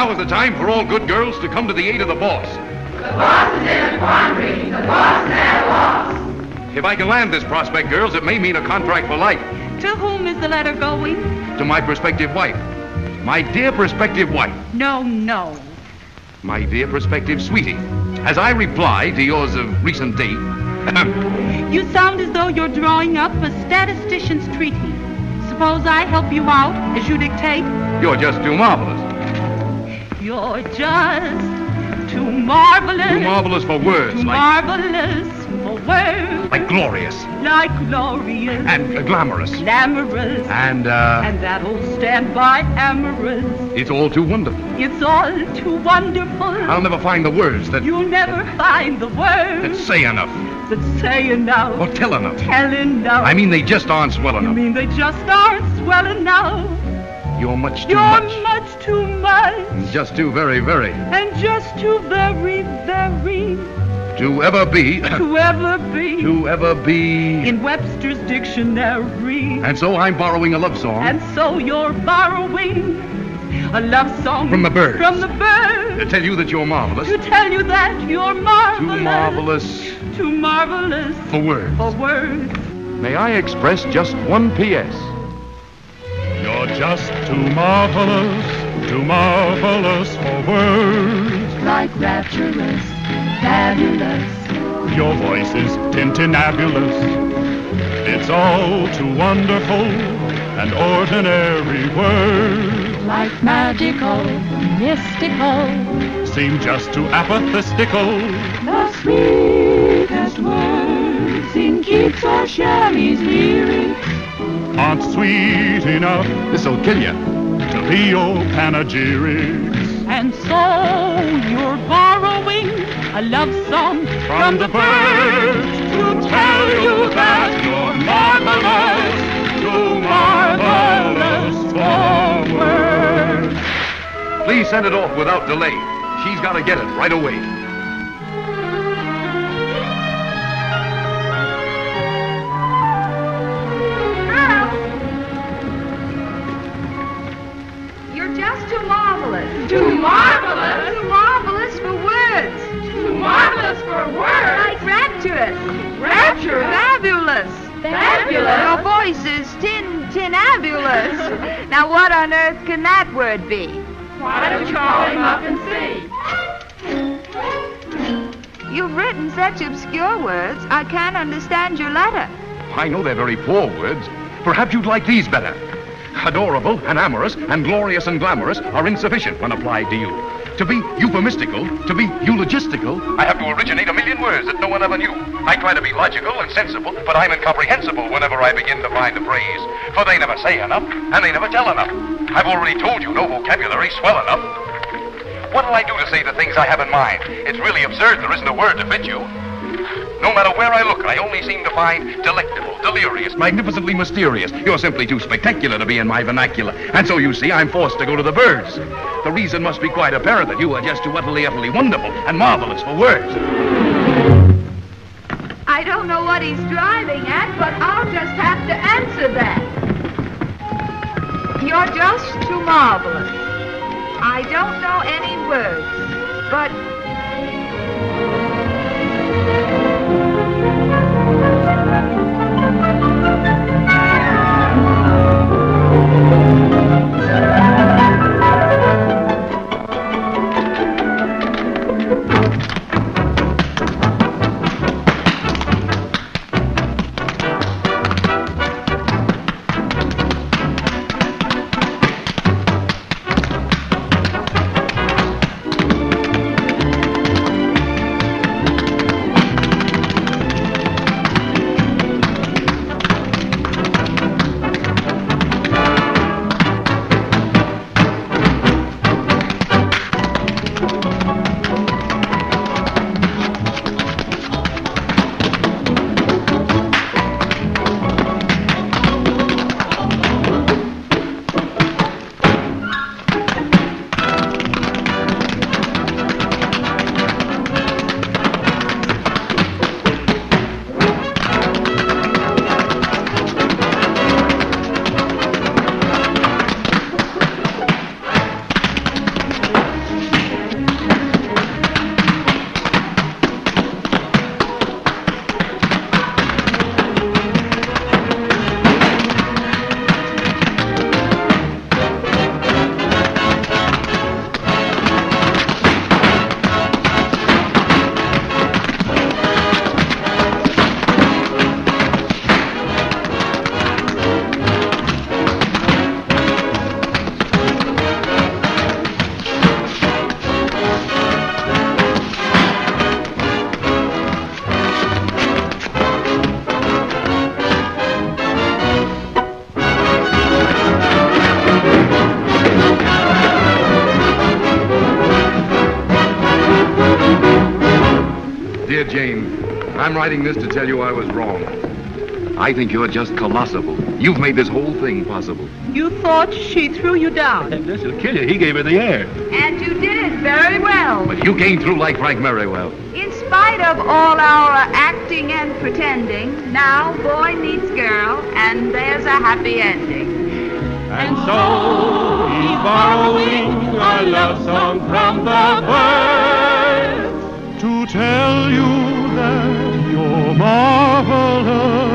Now is the time for all good girls to come to the aid of the boss. The boss is in a quandary. The boss is at a loss. If I can land this prospect, girls, it may mean a contract for life. To whom is the letter going? To my prospective wife. My dear prospective wife. No, no. My dear prospective sweetie. As I reply to yours of recent date... You sound as though you're drawing up a statistician's treaty. Suppose I help you out as you dictate? You're just too marvelous. You're just too marvelous. Too marvelous for words. Too marvelous for words. Like glorious. Like glorious. And glamorous. Glamorous. And that old standby amorous. It's all too wonderful. It's all too wonderful. I'll never find the words that... You'll never find the words that say enough. That say enough. Or tell enough. Tell enough. I mean, they just aren't swell enough. You mean they just aren't swell enough. You're much too much. You're much too much. And just too very, very. And just too very, very. To ever be. To ever be. To ever be. In Webster's dictionary. And so I'm borrowing a love song. And so you're borrowing a love song. From the birds. From the birds. To tell you that you're marvelous. To tell you that you're marvelous. Too marvelous. Too marvelous. For words. For words. May I express just one P.S.? You're just too marvelous for words. Like rapturous, fabulous. Your voice is tintinabulous. It's all too wonderful, an ordinary word. Like magical, mystical. Seem just too apathetical. The sweetest words in Keats or Shelley's lyrics aren't sweet enough. This'll kill you. To be your panegyrics. And so you're borrowing a love song from the birds to tell you that you're marvelous, too marvelous for words. Please send it off without delay. She's got to get it right away. Too marvelous. Too marvelous for words. Too marvelous for words. Like rapturous. Rapturous. Fabulous. Fabulous. Your voice is tinabulous. Now what on earth can that word be? Why don't you call him up and see? You've written such obscure words, I can't understand your letter. I know they're very poor words. Perhaps you'd like these better. Adorable and amorous and glorious and glamorous are insufficient when applied to you. To be euphemistical, to be eulogistical, I have to originate a million words that no one ever knew. I try to be logical and sensible, but I'm incomprehensible whenever I begin to find a phrase. For they never say enough, and they never tell enough. I've already told you no vocabulary swell enough. What'll I do to say the things I have in mind? It's really absurd there isn't a word to fit you. No matter where I look, I only seem to find delectable, delirious, magnificently mysterious. You're simply too spectacular to be in my vernacular. And so, you see, I'm forced to go to the birds. The reason must be quite apparent that you are just too utterly wonderful and marvelous for words. I don't know what he's driving at, but I'll just have to answer that. You're just too marvelous. I don't know any words, but... I'm writing this to tell you I was wrong. I think you're just colossal. You've made this whole thing possible. You thought she threw you down. This will kill you. He gave her the air. And you did it very well. But you came through like Frank Merriwell. In spite of all our acting and pretending, now boy meets girl, and there's a happy ending. And so he's borrowing a love song from the birds to tell you that you're marvelous.